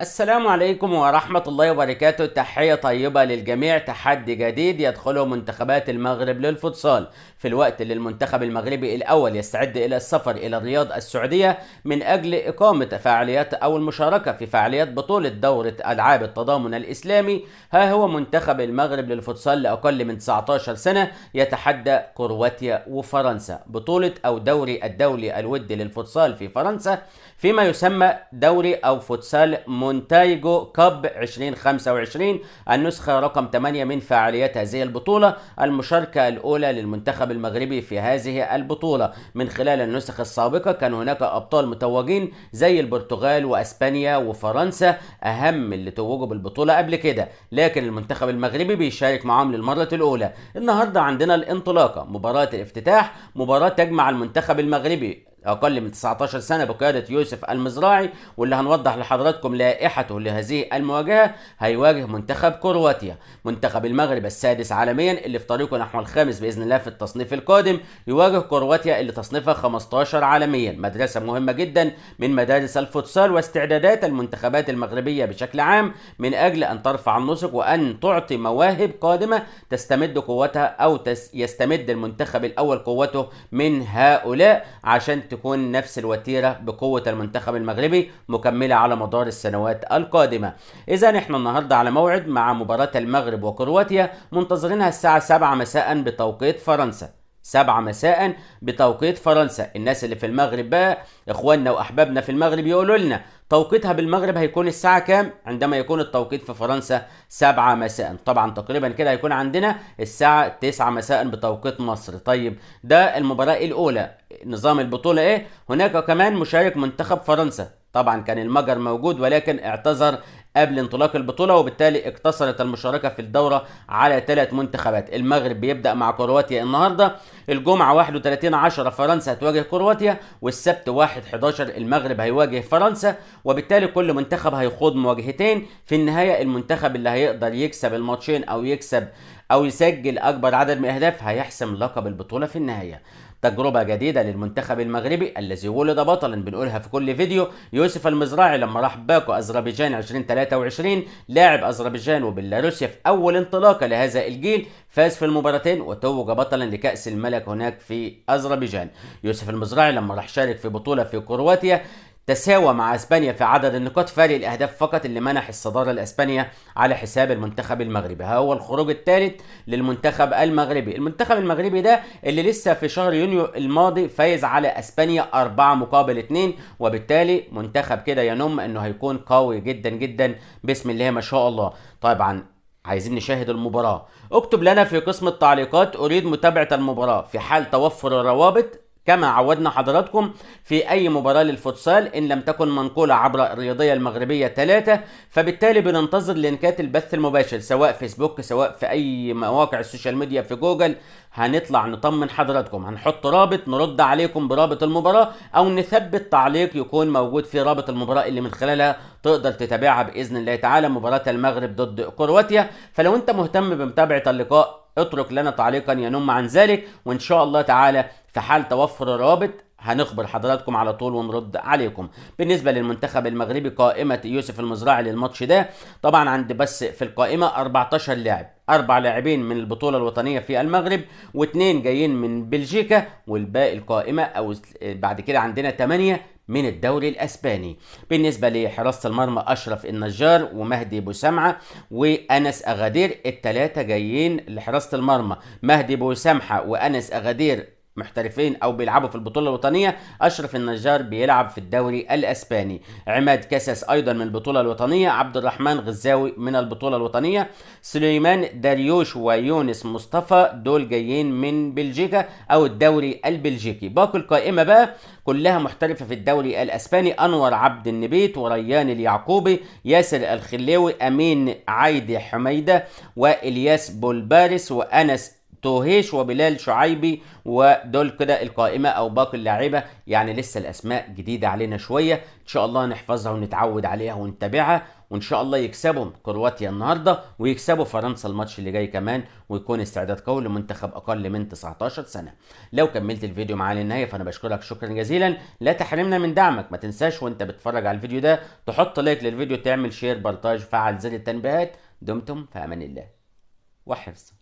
السلام عليكم ورحمة الله وبركاته. تحية طيبة للجميع. تحدي جديد يدخله منتخبات المغرب للفوتسال في الوقت اللي المنتخب المغربي الأول يستعد إلى السفر إلى الرياض السعودية من أجل إقامة فعاليات أو المشاركة في فعاليات بطولة دورة ألعاب التضامن الإسلامي. ها هو منتخب المغرب للفوتسال لأقل من 19 سنة يتحدى كرواتيا وفرنسا، بطولة أو دوري الدولي الودي للفوتسال في فرنسا، فيما يسمى دوري أو فوتسال مونتايجو كاب 2025، النسخة رقم 8 من فعاليات هذه البطولة، المشاركة الأولى للمنتخب المغربي في هذه البطولة. من خلال النسخ السابقة كان هناك أبطال متوجين زي البرتغال وأسبانيا وفرنسا، أهم اللي توجوا بالبطولة قبل كده، لكن المنتخب المغربي بيشارك معاهم للمرة الأولى. النهاردة عندنا الانطلاقة، مباراة الافتتاح، مباراة تجمع المنتخب المغربي أقل من 19 سنة بقيادة يوسف المزراعي، واللي هنوضح لحضراتكم لائحته لهذه المواجهة. هيواجه منتخب كرواتيا. منتخب المغرب السادس عالميا اللي في طريقه نحو الخامس بإذن الله في التصنيف القادم يواجه كرواتيا اللي تصنيفها 15 عالميا، مدرسة مهمة جدا من مدارس الفوتسال واستعدادات المنتخبات المغربية بشكل عام من أجل أن ترفع النسق وأن تعطي مواهب قادمة تستمد قوتها أو يستمد المنتخب الأول قوته من هؤلاء، عشان تكون نفس الوتيرة بقوة المنتخب المغربي مكملة على مدار السنوات القادمة. إذا احنا النهاردة على موعد مع مباراة المغرب وكرواتيا، منتظرينها الساعة 7 مساء بتوقيت فرنسا. 7 مساء بتوقيت فرنسا. الناس اللي في المغرب بقى، اخواننا واحبابنا في المغرب، يقولوا لنا توقيتها بالمغرب هيكون الساعة كام عندما يكون التوقيت في فرنسا 7 مساء. طبعا تقريبا كده هيكون عندنا الساعة 9 مساء بتوقيت مصر. طيب ده المباراة الأولى. نظام البطولة ايه؟ هناك كمان مشارك منتخب فرنسا. طبعا كان المجر موجود ولكن اعتذر قبل انطلاق البطولة، وبالتالي اقتصرت المشاركة في الدورة على 3 منتخبات. المغرب بيبدأ مع كرواتيا النهاردة، الجمعة 31/10 فرنسا هتواجه كرواتيا، والسبت 1/11 المغرب هيواجه فرنسا، وبالتالي كل منتخب هيخوض مواجهتين. في النهاية المنتخب اللي هيقدر يكسب الماتشين أو يكسب أو يسجل أكبر عدد من الأهداف هيحسم لقب البطولة في النهاية. تجربة جديدة للمنتخب المغربي الذي ولد بطلا، بنقولها في كل فيديو. يوسف المزراعي لما راح باكو أذربيجان 2023 لاعب أذربيجان وبيلاروسيا في أول انطلاقة لهذا الجيل، فاز في المباراتين وتوج بطلا لكأس الملك هناك في أذربيجان. يوسف المزراعي لما راح شارك في بطولة في كرواتيا تساوى مع اسبانيا في عدد النقاط، فارق الاهداف فقط اللي منح الصداره لاسبانيا على حساب المنتخب المغربي. ها هو الخروج الثالث للمنتخب المغربي. المنتخب المغربي ده اللي لسه في شهر يونيو الماضي فايز على اسبانيا 4-2، وبالتالي منتخب كده ينم انه هيكون قوي جدا جدا بسم الله ما شاء الله. طبعا عايزين نشاهد المباراة. اكتب لنا في قسم التعليقات اريد متابعة المباراة في حال توفر الروابط كما عودنا حضراتكم في أي مباراة للفوتسال إن لم تكن منقولة عبر الرياضية المغربية 3، فبالتالي بننتظر لينكات البث المباشر سواء فيسبوك سواء في أي مواقع السوشيال ميديا في جوجل. هنطلع نطمن حضراتكم، هنحط رابط نرد عليكم برابط المباراة، أو نثبت تعليق يكون موجود في رابط المباراة اللي من خلالها تقدر تتابعها بإذن الله تعالى مباراة المغرب ضد كرواتيا. فلو أنت مهتم بمتابعة اللقاء اترك لنا تعليقا ينم عن ذلك، وإن شاء الله تعالى في حال توفر الروابط هنخبر حضراتكم على طول ونرد عليكم. بالنسبه للمنتخب المغربي، قائمه يوسف المزراعي للماتش ده طبعا عند بس في القائمه 14 لاعب، 4 لاعبين من البطوله الوطنيه في المغرب و2 جايين من بلجيكا، والباقي القائمه او بعد كده عندنا 8 من الدوري الاسباني. بالنسبه لحراسه المرمى اشرف النجار ومهدي بوسمعه وانس اغادير، الثلاثه جايين لحراسه المرمى. مهدي بوسمحه وانس اغادير محترفين او بيلعبوا في البطوله الوطنيه، اشرف النجار بيلعب في الدوري الاسباني. عماد كاساس ايضا من البطوله الوطنيه، عبد الرحمن غزاوي من البطوله الوطنيه، سليمان داريوش ويونس مصطفى دول جايين من بلجيكا او الدوري البلجيكي. باقي القائمه بقى كلها محترفه في الدوري الاسباني، انور عبد النبيت وريان اليعقوبي، ياسر الخلاوي، امين عايدي حميده، والياس بولبارس، وانس توهيش وبلال شعيبي، ودول كده القائمة او باقي اللاعيبة، يعني لسه الاسماء جديدة علينا شوية، ان شاء الله نحفظها ونتعود عليها ونتابعها، وان شاء الله يكسبوا كرواتيا النهارده ويكسبوا فرنسا الماتش اللي جاي كمان، ويكون استعداد قوي لمنتخب اقل من 19 سنة. لو كملت الفيديو معايا للنهاية فانا بشكرك شكرا جزيلا، لا تحرمنا من دعمك، ما تنساش وانت بتتفرج على الفيديو ده تحط لايك للفيديو، تعمل شير بارتاج، فعل زر التنبيهات. دمتم في امان الله وحفظ.